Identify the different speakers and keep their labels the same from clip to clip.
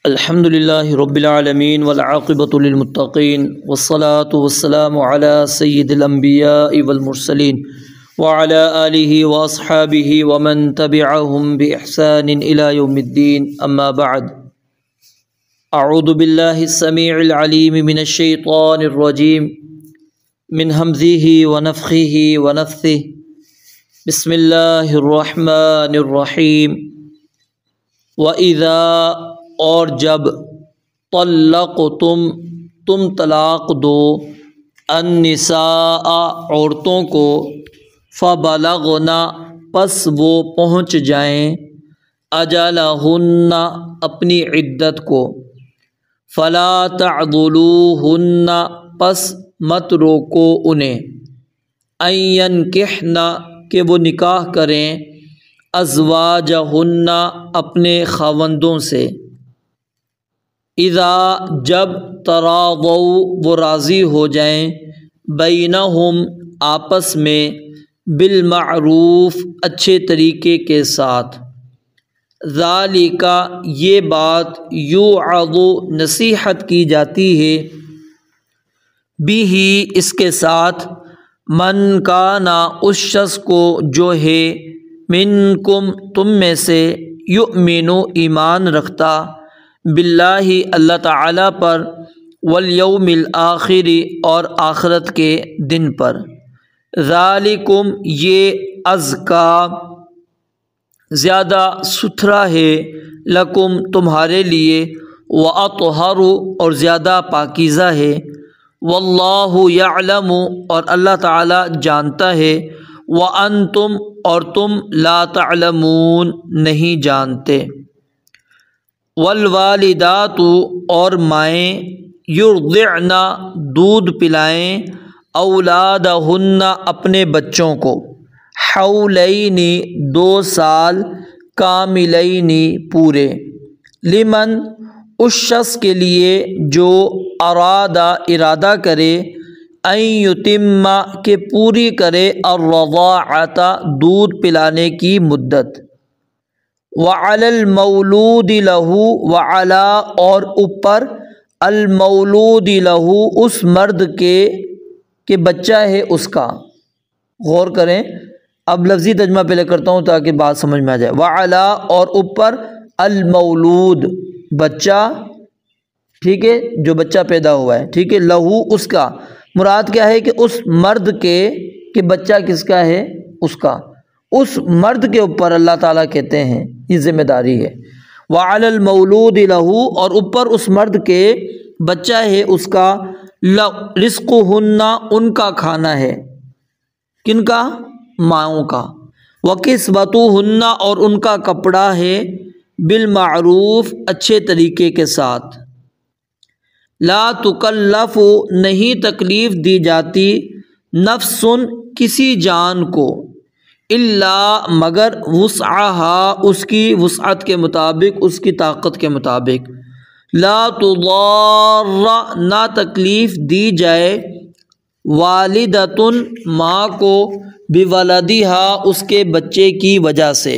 Speaker 1: الحمد للہ رب العالمین والعاقبۃ للمتقین والصلاة والسلام علی سید الانبیاء والمرسلین وعلی آلہ واصحابہ ومن تبعہم بإحسان الی یوم الدین اما بعد اعوذ باللہ السمیع العلیم من الشیطان الرجیم من ہمزہ ونفخہ ونفثہ بسم اللہ الرحمن الرحیم وَإِذَا اور جب طلقتم تم طلاق دو النساء عورتوں کو فبلغن پس وہ پہنچ جائیں اجلہن اپنی عدت کو فلا تعضلوہن پس مت روکو انہیں ان ینکحن کہ وہ نکاح کریں ازواجہن اپنے خاوندوں سے اذا جب تراضوا وہ راضی ہو جائیں بینہم آپس میں بالمعروف اچھے طریقے کے ساتھ ذالک یہ بات یوعظ نصیحت کی جاتی ہے بھی اس کے ساتھ من کانا اس شخص کو جو ہے منکم تم میں سے یؤمن ایمان رکھتا باللہ اللہ تعالیٰ پر والیوم الآخر اور آخرت کے دن پر ذالکم یہ ازکا زیادہ ستھرا ہے لکم تمہارے لیے واطہر اور زیادہ پاکیزہ ہے واللہ یعلم اور اللہ تعالیٰ جانتا ہے وانتم اور تم لا تعلمون نہیں جانتے والوالدات اور مائیں یرضعن دودھ پلائیں اولادہن اپنے بچوں کو حولین 2 سال کاملین پورے لمن اس شخص کے لیے جو ارادہ کرے ان یتم کہ پوری کرے الرضاعۃ دودھ پلانے کی مدت وعلی المولود لہ وعلی اور اوپر المولود لہ اس مرد کے بچہ ہے اس کا غور کریں اب لفظی ترجمہ پہلے کرتا ہوں تاکہ بات سمجھ میں آ جائے وعلی اور اوپر المولود بچہ ٹھیک ہے جو بچہ پیدا ہوا ہے ٹھیک ہے لہو اس کا مراد کیا ہے کہ اس مرد کہ بچہ کس کا ہے اس کا اس مرد کے اوپر اللہ تعالیٰ کہتے ہیں یہ ذمہ داری ہے وعلی المولود لہ اور اوپر اس مرد کے بچہ ہے اس کا رزقہن ان کا کھانا ہے کن کا ماؤں کا وکسوتہن اور ان کا کپڑا ہے بالمعروف اچھے طریقے کے ساتھ لا تکلف نہیں تکلیف دی جاتی نفس کسی جان کو الا مگر وسعها اس کی وسعت کے مطابق اس کی طاقت کے مطابق لا تضار نہ تکلیف دی جائے والدۃ ماں کو بولدہا اس کے بچے کی وجہ سے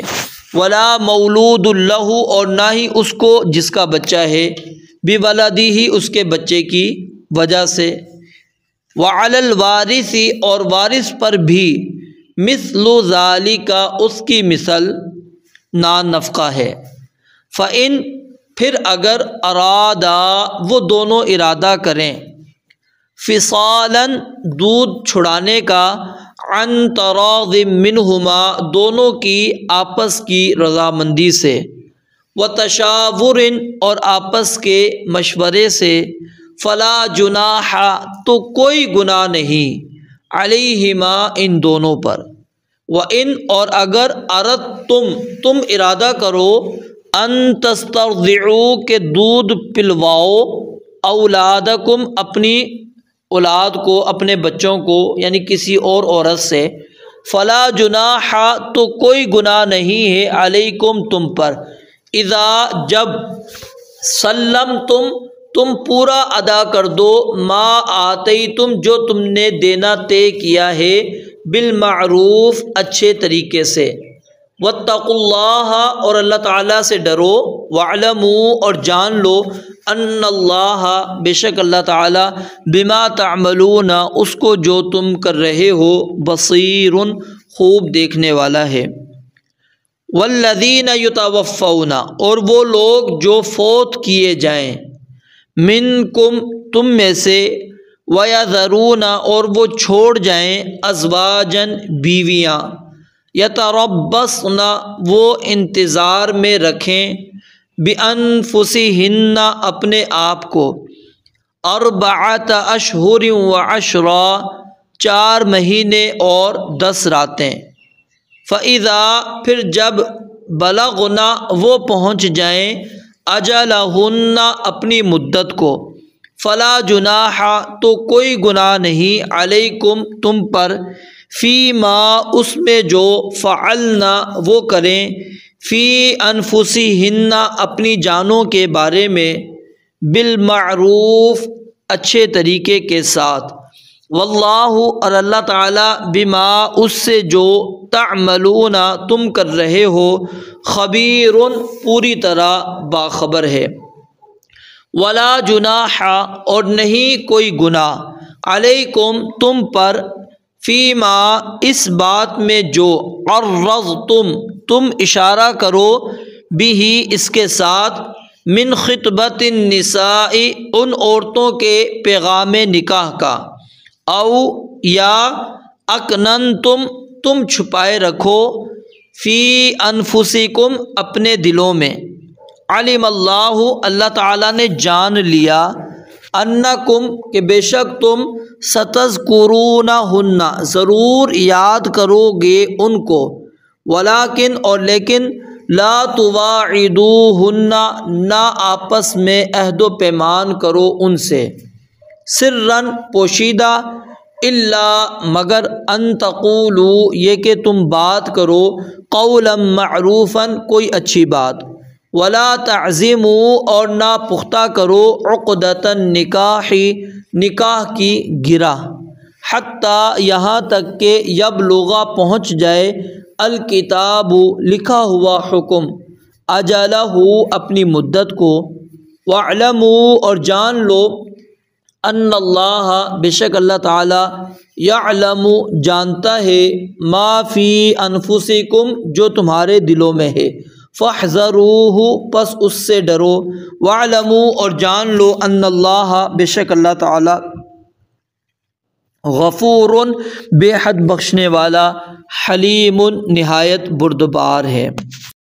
Speaker 1: ولا مولود لہ اور نہ ہی اس کو جس کا بچہ ہے بولدہ اس کے بچے کی وجہ سے وعلی الوارث اور وارث پر بھی مثل ذالک اس کی مثل نفقہ ہے فإن پھر اگر ارادا وہ دونوں ارادہ کریں فصالا دودھ چھڑانے کا عن تراض منہما دونوں کی آپس کی رضامندی سے وتشاور اور آپس کے مشورے سے فلا جناح تو کوئی گناہ نہیں علیہما ان دونوں پر وَإِنْ اور اگر تم ارادہ کرو ان تسترضعوا کہ دودھ پلواؤ اولادکم اپنی اولاد کو اپنے بچوں کو یعنی کسی اور عورت سے فلا جناح تو کوئی گناہ نہیں ہے علیکم تم پر اذا جب تم پورا ادا کر دو ما آتیتم جو تم نے دینا طے کیا ہے بالمعروف اچھے طریقے سے واتقوا اللہ اور اللہ تعالیٰ سے ڈرو، واعلموا اور جان لو، ان اللہ بے شک اللہ تعالیٰ بما تعملون اس کو جو تم کر رہے ہو بصیر خوب دیکھنے والا ہے۔ والذین یتوفون اور وہ لوگ جو فوت کیے جائیں، منکم تم میں سے، ویذرون اور وہ چھوڑ جائیں، ازواجن بیویاں، یتربصن وہ انتظار میں رکھیں، بانفسہن اپنے آپ کو، اربعۃ اشہر وعشرا 4 مہینے اور 10 راتیں، فَإِذَا پھر جب بلغنا وہ پہنچ جائیں، اجلہن اپنی مدت کو، فلا جناح تو کوئی گناہ نہیں، علیکم تم پر، فیما اس میں جو فعلنا وہ کریں، فی انفسہن اپنی جانوں کے بارے میں، بالمعروف اچھے طریقے کے ساتھ، واللہ اور اللہ تعالیٰ بما اس سے جو تعملون تم کر رہے ہو، خبیر پوری طرح باخبر ہے۔ ولا جناح اور نہیں کوئی گناہ، علیکم تم پر، فیما اس بات میں جو عرضتم تم اشارہ کرو، بھی اس کے ساتھ، من خطبۃ النساء ان عورتوں کے پیغام نکاح کا، او یا اکننتم تم چھپائے رکھو، فی انفسکم اپنے دلوں میں، علم اللہ اللہ تعالیٰ نے جان لیا، انکم کہ بے شک تم، ستذکرونہن ضرور یاد کرو گے ان کو، ولیکن اور لیکن، لا تواعدوہن نہ آپس میں عہد و پیمان کرو ان سے، سرًا پوشیدہ، الا مگر، ان تقولوا یہ کہ تم بات کرو، قولا معروفا کوئی اچھی بات، ولا تعزموا اور نہ پختہ کرو، عقدۃ النکاح نکاح کی گرہ، حتیٰ یہاں تک کہ یبلغ پہنچ جائے، الکتاب لکھا ہوا حکم، اجلہ اپنی مدت کو، واعلموا اور جان لو، ان اللہ بے شک اللہ تعالیٰ، یعلم جانتا ہے، ما فی انفسکم جو تمہارے دلوں میں ہے، فاحذروہ پس اس سے ڈرو، واعلموا اور جان لو، ان اللہ بے شک اللہ تعالیٰ، غفور بے حد بخشنے والا، حلیم نہایت بردبار ہے۔